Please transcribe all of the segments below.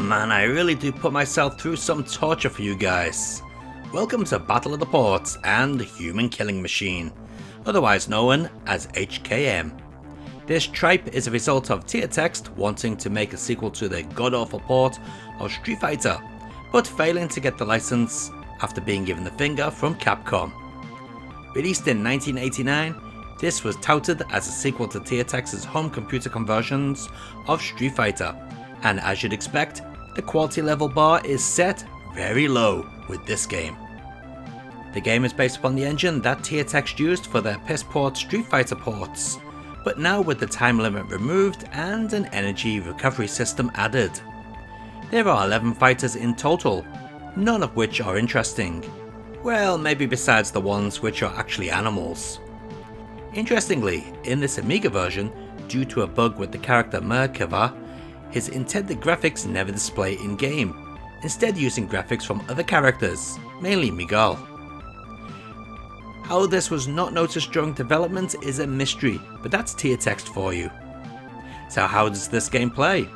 man, I really do put myself through some torture for you guys. Welcome to Battle of the Ports and Human Killing Machine, otherwise known as HKM. This tripe is a result of Text wanting to make a sequel to the god-awful port of Street Fighter, but failing to get the license after being given the finger from Capcom. Released in 1989, this was touted as a sequel to Text's home computer conversions of Street Fighter, and as you'd expect, the quality level bar is set very low with this game. The game is based upon the engine that Text used for their piss-poor Street Fighter ports, but now with the time limit removed and an energy recovery system added. There are 11 fighters in total, none of which are interesting. Well, maybe besides the ones which are actually animals. Interestingly, in this Amiga version, due to a bug with the character Merkava, his intended graphics never display in-game, instead using graphics from other characters, mainly Miguel. How this was not noticed during development is a mystery, but that's Text for you. So how does this game play?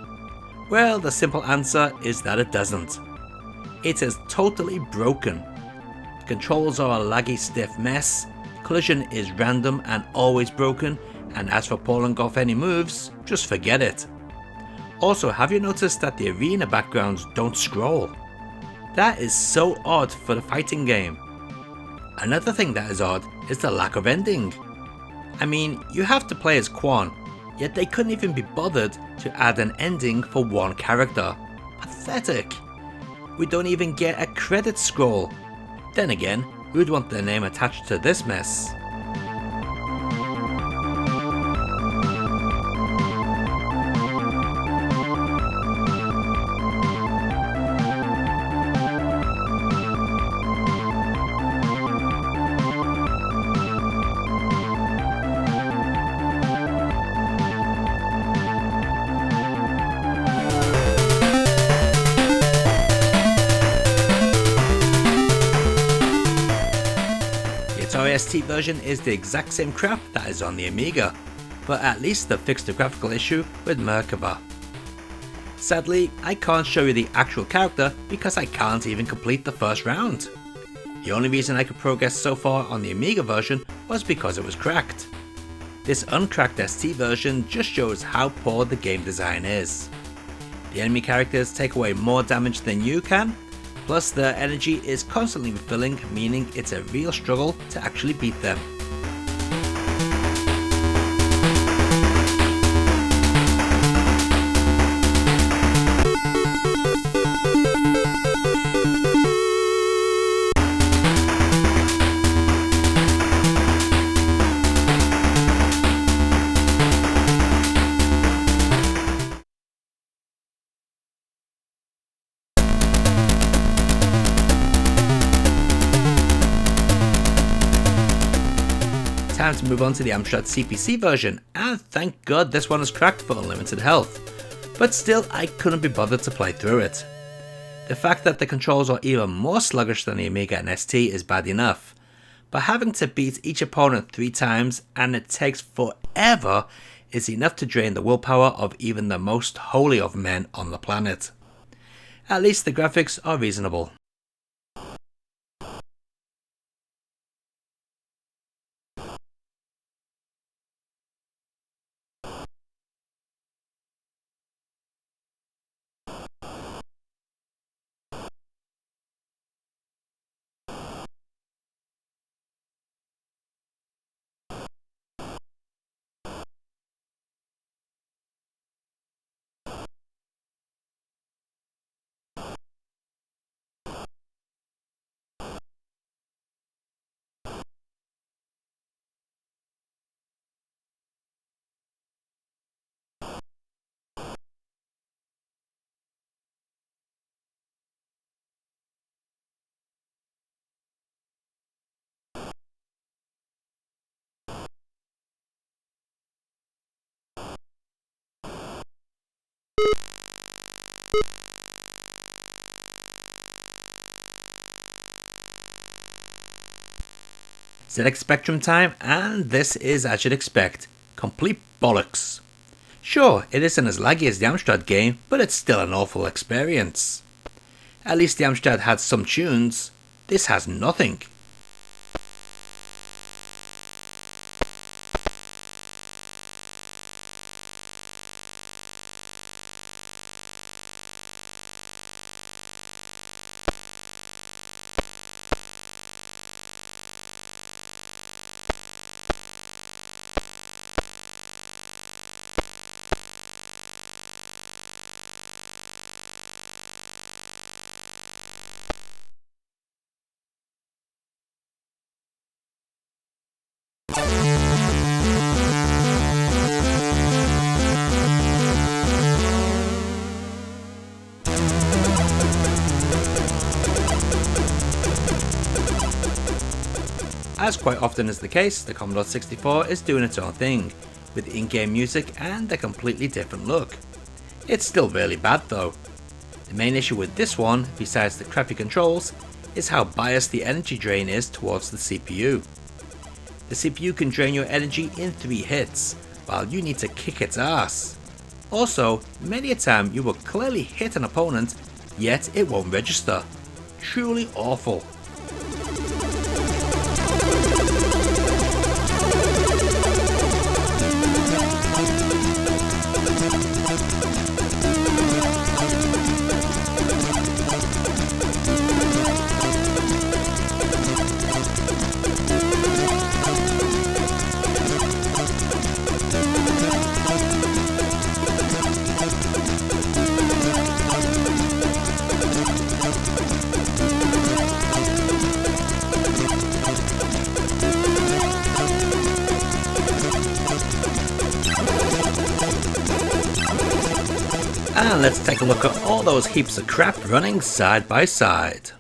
Well, the simple answer is that it doesn't. It is totally broken. The controls are a laggy stiff mess, collision is random and always broken, and as for pulling off any moves, just forget it. Also, have you noticed that the arena backgrounds don't scroll? That is so odd for the fighting game. Another thing that is odd is the lack of ending. I mean, you have to play as Quan, yet they couldn't even be bothered to add an ending for one character. Pathetic. We don't even get a credit scroll. Then again, who'd want their name attached to this mess? The Atari ST version is the exact same crap that is on the Amiga, but at least they've fixed the graphical issue with Merkava. Sadly, I can't show you the actual character because I can't even complete the first round. The only reason I could progress so far on the Amiga version was because it was cracked. This uncracked ST version just shows how poor the game design is. The enemy characters take away more damage than you can, plus their energy is constantly refilling, meaning it's a real struggle to actually beat them. Time to move on to the Amstrad CPC version, and thank god this one is cracked for unlimited health, but still I couldn't be bothered to play through it. The fact that the controls are even more sluggish than the Amiga and ST is bad enough, but having to beat each opponent 3 times and it takes forever is enough to drain the willpower of even the most holy of men on the planet. At least the graphics are reasonable. ZX Spectrum time, and this is, as you'd expect, complete bollocks. Sure, it isn't as laggy as the Amstrad game, but it's still an awful experience. At least the Amstrad had some tunes, this has nothing. As quite often is the case, the Commodore 64 is doing its own thing, with in-game music and a completely different look. It's still really bad though. The main issue with this one, besides the crappy controls, is how biased the energy drain is towards the CPU. The CPU can drain your energy in 3 hits, while you need to kick its ass. Also, many a time you will clearly hit an opponent, yet it won't register. Truly awful. And let's take a look at all those heaps of crap running side by side.